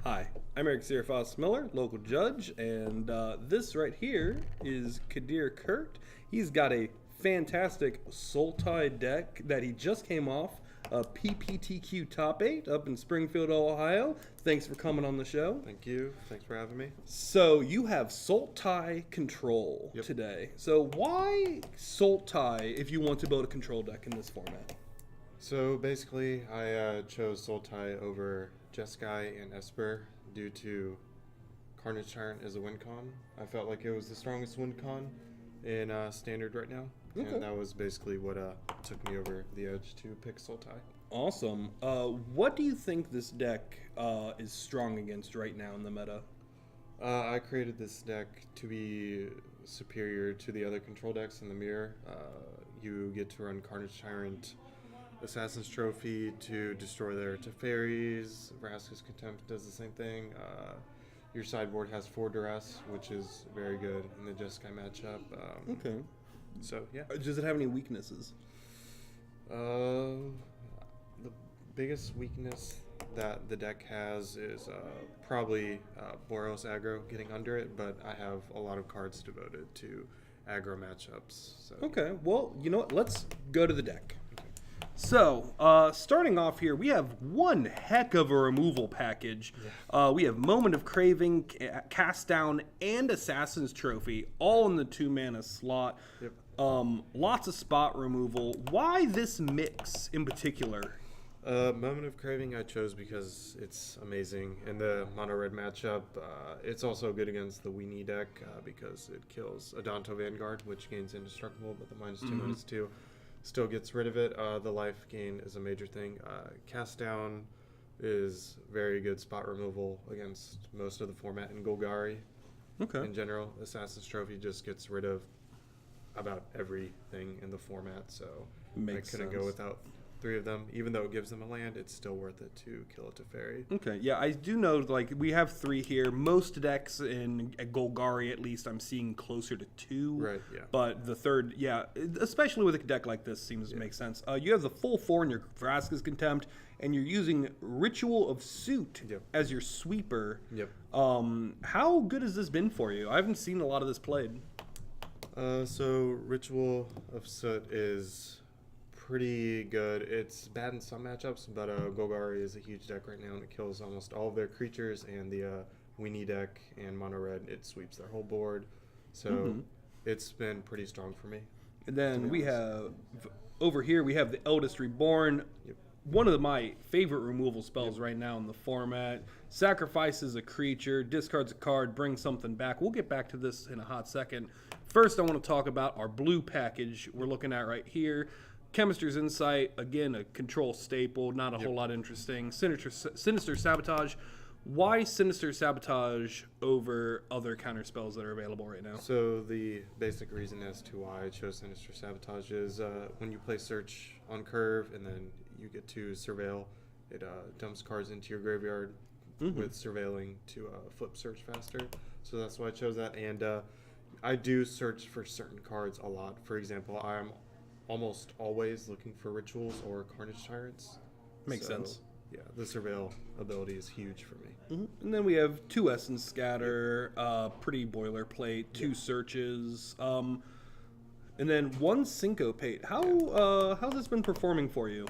Hi, I'm Eric Sirifas Miller, local judge, and this right here is Kadir Kurt. He's got a fantastic Sultai deck that he just came off a PPTQ top 8 up in Springfield, Ohio. Thanks for coming on the show. Thank you. Thanks for having me. So you have Sultai Control today. So why Sultai if you want to build a control deck in this format? So basically, I chose Sultai over Jeskai and Esper due to Carnage Tyrant as a win con. I felt like it was the strongest win con in Standard right now. Okay. And that was basically what took me over the edge to pick Sultai. Awesome. What do you think this deck is strong against right now in the meta? I created this deck to be superior to the other control decks in the mirror. You get to run Carnage Tyrant, Assassin's Trophy to destroy their Teferis. Vraska's Contempt does the same thing. Your sideboard has 4 Duress, which is very good in the Jeskai matchup. Okay. So, yeah. Does it have any weaknesses? The biggest weakness that the deck has is probably Boros aggro getting under it, but I have a lot of cards devoted to aggro matchups. So. Okay, well, you know what? Let's go to the deck. So, starting off here, we have one heck of a removal package. Yeah. We have Moment of Craving, Cast Down, and Assassin's Trophy, all in the 2-mana slot. Yep. Lots of spot removal. Why this mix in particular? Moment of Craving I chose because it's amazing in the mono-red matchup. It's also good against the Weenie deck because it kills Adanto Vanguard, which gains indestructible, but the -2, -2 still gets rid of it. The life gain is a major thing. Cast Down is very good spot removal against most of the format in Golgari. Okay. In general, Assassin's Trophy just gets rid of about everything in the format, so I couldn't go without 3 of them. Even though it gives them a land, it's still worth it to kill a Teferi. Okay, yeah, I do know, like, we have 3 here. Most decks in Golgari, at least, I'm seeing closer to 2. Right, yeah. But the third, yeah, especially with a deck like this, seems to make sense. You have the full 4 in your Vraska's Contempt, and you're using Ritual of Suit as your sweeper. Yep. How good has this been for you? I haven't seen a lot of this played. So Ritual of Soot is pretty good. It's bad in some matchups, but Golgari is a huge deck right now, and it kills almost all of their creatures, and the Weenie deck and Mono Red, it sweeps their whole board. So it's been pretty strong for me. And then we have, over here, we have the Eldest Reborn. Yep. One of my favorite removal spells right now in the format. Sacrifices a creature, discards a card, brings something back. We'll get back to this in a hot second. First, I want to talk about our blue package we're looking at right here. Chemist's Insight, again, a control staple, not a whole lot interesting. Sinister Sabotage. Why Sinister Sabotage over other counter spells that are available right now? So the basic reason as to why I chose Sinister Sabotage is when you play Search on curve and then you get to Surveil, it dumps cards into your graveyard with Surveiling to flip Search faster. So that's why I chose that. And I do search for certain cards a lot. For example, I'm almost always looking for Rituals or Carnage Tyrants. Makes sense. Yeah, the Surveil ability is huge for me. And then we have 2 Essence Scatter, pretty boilerplate, 2 Searches, and then 1 Syncopate. How's this been performing for you?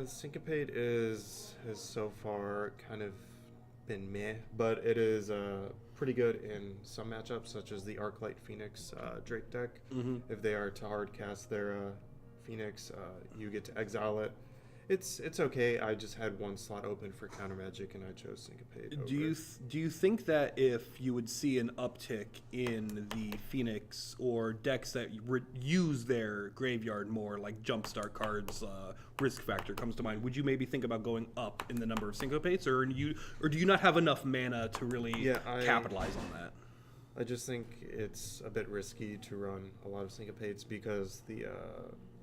Syncopate has so far kind of been meh, but it is pretty good in some matchups, such as the Arclight Phoenix Drake deck. If they are to hard cast their Phoenix, you get to exile it. It's okay. I just had 1 slot open for counter magic, and I chose Syncopate. Do you think that if you would see an uptick in the Phoenix or decks that use their graveyard more, like Jumpstart cards, Risk Factor comes to mind, would you maybe think about going up in the number of Syncopates, or do you not have enough mana to really capitalize on that? I just think it's a bit risky to run a lot of Syncopates because the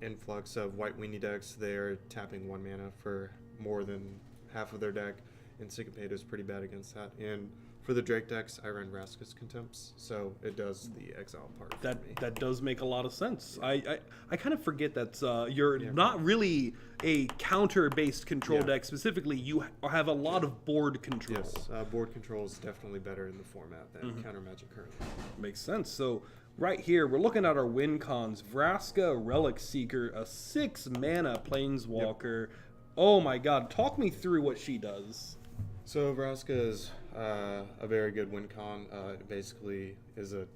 influx of white weenie decks, they're tapping 1 mana for more than half of their deck. and Syncopate is pretty bad against that. And for the Drake decks, I ran Vraska's Contempts, so it does the exile part for me. That does make a lot of sense. I kind of forget that you're Yeah. not really a counter-based control Yeah. deck. Specifically, you have a lot of board control. Yes, board control is definitely better in the format than Counter Magic currently. Makes sense. So right here, we're looking at our win cons. Vraska, Relic Seeker, a 6-mana Planeswalker. Oh my god, talk me through what she does. So Vraska is a very good win con. It basically is a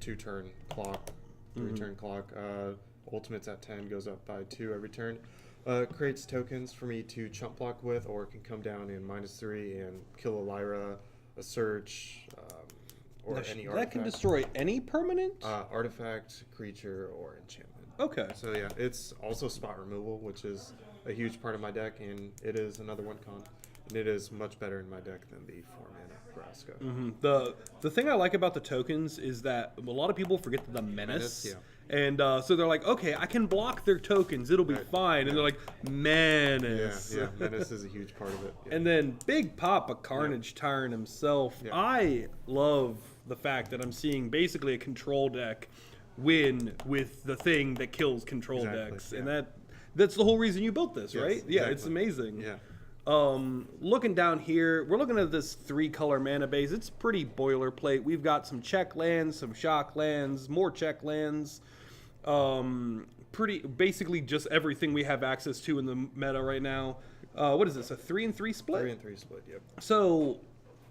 2-turn clock, 3-turn clock. Ultimate's at 10, goes up by 2 every turn. Creates tokens for me to chump block with, or it can come down in -3 and kill a Lyra, a Search, or any artifact. That can destroy any permanent? Artifact, creature, or enchantment. Okay. So yeah, it's also spot removal, which is a huge part of my deck, and it is another win con. And it is much better in my deck than the 4-mana Vraska. The thing I like about the tokens is that a lot of people forget the menace. Yeah. And so they're like, okay, I can block their tokens. It'll be Right. fine. And they're like, menace. Yeah, Menace is a huge part of it. Yeah. And then Big Papa Carnage Tyrant himself. Yeah. I love the fact that I'm seeing basically a control deck win with the thing that kills control Exactly, decks. yeah. And that's the whole reason you built this, Yes, right? Yeah, it's exactly. amazing. Yeah. Looking down here, we're looking at this 3-color mana base. It's pretty boilerplate. We've got some check lands, some shock lands, more check lands. Pretty basically just everything we have access to in the meta right now. What is this? A 3-3 split? 3-3 split. Yep. So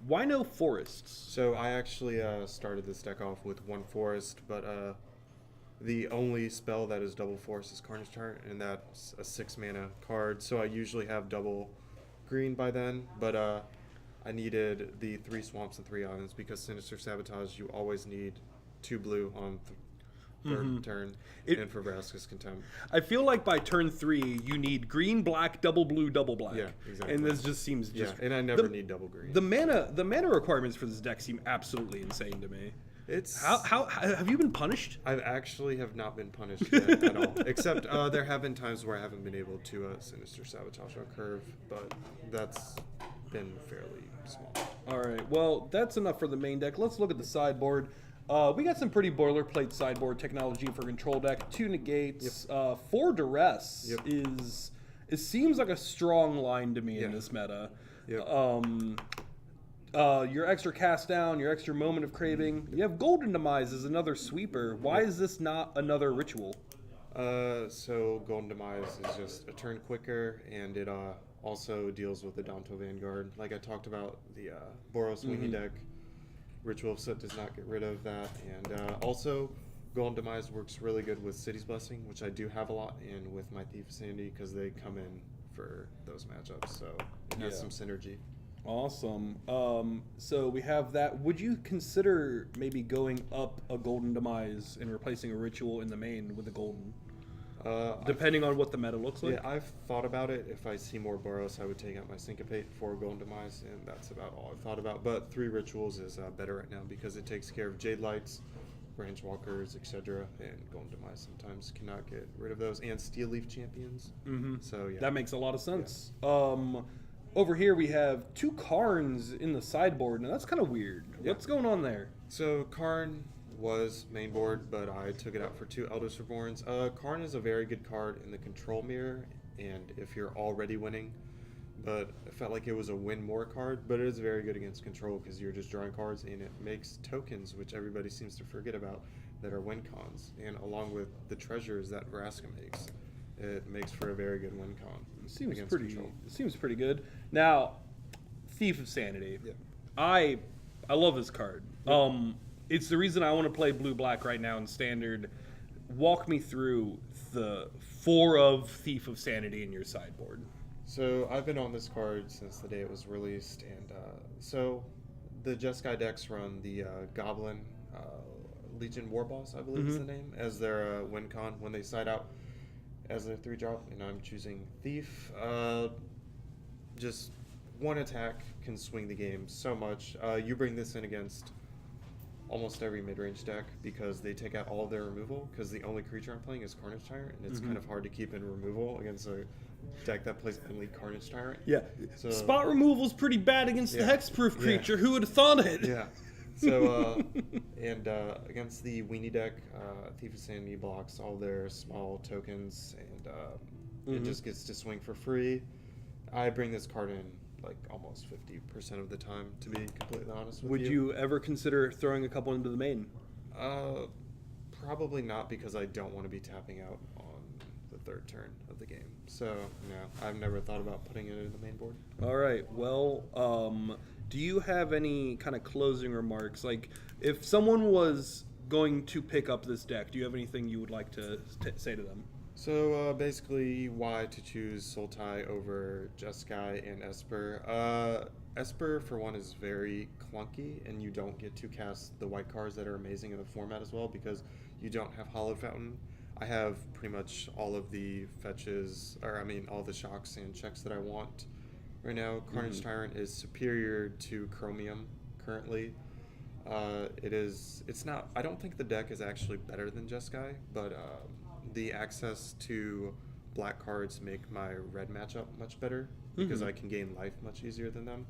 why no forests? So I actually started this deck off with 1 forest, but the only spell that is double forest is Carnage Tyrant, and that's a 6-mana card. So I usually have double green by then, but I needed the 3 swamps and 3 islands because Sinister Sabotage, you always need 2 blue on third turn, and for Vraska's Contempt. I feel like by turn 3 you need green, black, double blue, double black. Yeah, exactly. And this just seems just And I never need double green. the mana requirements for this deck seem absolutely insane to me. It's How have you been punished? I actually have not been punished yet at all. Except there have been times where I haven't been able to Sinister Sabotage on curve, but that's been fairly small. All right. Well, that's enough for the main deck. Let's look at the sideboard. We got some pretty boilerplate sideboard technology for control deck. 2 negates, 4 duress Yep. it seems like a strong line to me in Yeah. this meta. Yep. Your extra cast down, your extra moment of craving. You have Golden Demise as another sweeper. Why is this not another ritual? So Golden Demise is just a turn quicker, and it also deals with the Danto Vanguard. Like I talked about, the Boros Wingy deck, Ritual of Soot does not get rid of that. And also, Golden Demise works really good with City's Blessing, which I do have a lot, and with my Thief of Sanity, because they come in for those matchups. So it has some synergy. Awesome. So we have that. Would you consider maybe going up a Golden Demise and replacing a ritual in the main with a golden? Depending on what the meta looks like? Yeah, I've thought about it. If I see more Boros, I would take out my Syncopate for Golden Demise, and that's about all I've thought about. But 3 rituals is better right now because it takes care of Jade Lights, Branch Walkers, etc. And Golden Demise sometimes cannot get rid of those, and Steel Leaf Champions. So yeah, That makes a lot of sense. Over here we have 2 Karns in the sideboard. Now that's kind of weird. Yeah. What's going on there? So Karn was main board, but I took it out for 2 Eldest Reborns. Karn is a very good card in the control mirror, and if you're already winning, but I felt like it was a win more card, but it is very good against control because you're just drawing cards, and it makes tokens, which everybody seems to forget about, that are win cons, and along with the treasures that Vraska makes, it makes for a very good win con. Seems against pretty. control. Seems pretty good. Now, Thief of Sanity. Yeah. I love this card. It's the reason I want to play blue black right now in standard. Walk me through the 4 of Thief of Sanity in your sideboard. So I've been on this card since the day it was released, and so the Jeskai decks run the Goblin Legion Warboss, I believe is the name, as their win con when they side out as a 3-drop, and I'm choosing Thief. Just 1 attack can swing the game so much. You bring this in against almost every mid-range deck because they take out all of their removal, because the only creature I'm playing is Carnage Tyrant, and it's kind of hard to keep in removal against a deck that plays only Carnage Tyrant. Yeah. So, Spot removal's pretty bad against the Yeah. hexproof Yeah. creature. Who would have thought it? Yeah. So, against the Weenie deck, Thief of Sanity blocks all their small tokens, and it just gets to swing for free. I bring this card in like almost 50% of the time, to be completely honest with you. Would you ever consider throwing a couple into the main? Probably not, because I don't want to be tapping out on the third turn of the game. So, no, I've never thought about putting it in the main board. All right. Well, do you have any kind of closing remarks? Like, if someone was going to pick up this deck, do you have anything you would like to say to them? So, basically, why to choose Sultai over Jeskai and Esper? Esper, for one, is very clunky, and you don't get to cast the white cards that are amazing in the format as well, because you don't have Hollow Fountain. I have pretty much all of the fetches, all the shocks and checks that I want right now. Carnage Tyrant is superior to Chromium currently. It's not, I don't think the deck is actually better than Jeskai, but the access to black cards make my red matchup much better, because I can gain life much easier than them.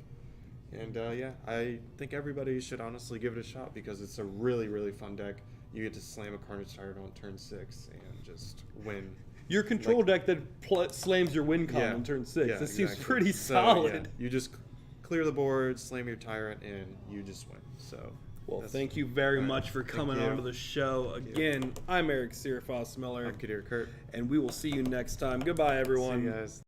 And I think everybody should honestly give it a shot, because it's a really, really fun deck. You get to slam a Carnage Tyrant on turn 6 and just win. Your control deck that slams your win con on turn 6. This seems pretty solid. You just clear the board, slam your Tyrant, and you just win. So, well, thank you very much for coming on to the show. Again, I'm Eric Sirfos Miller. I'm Kadir Kurt. And we will see you next time. Goodbye, everyone. See you guys.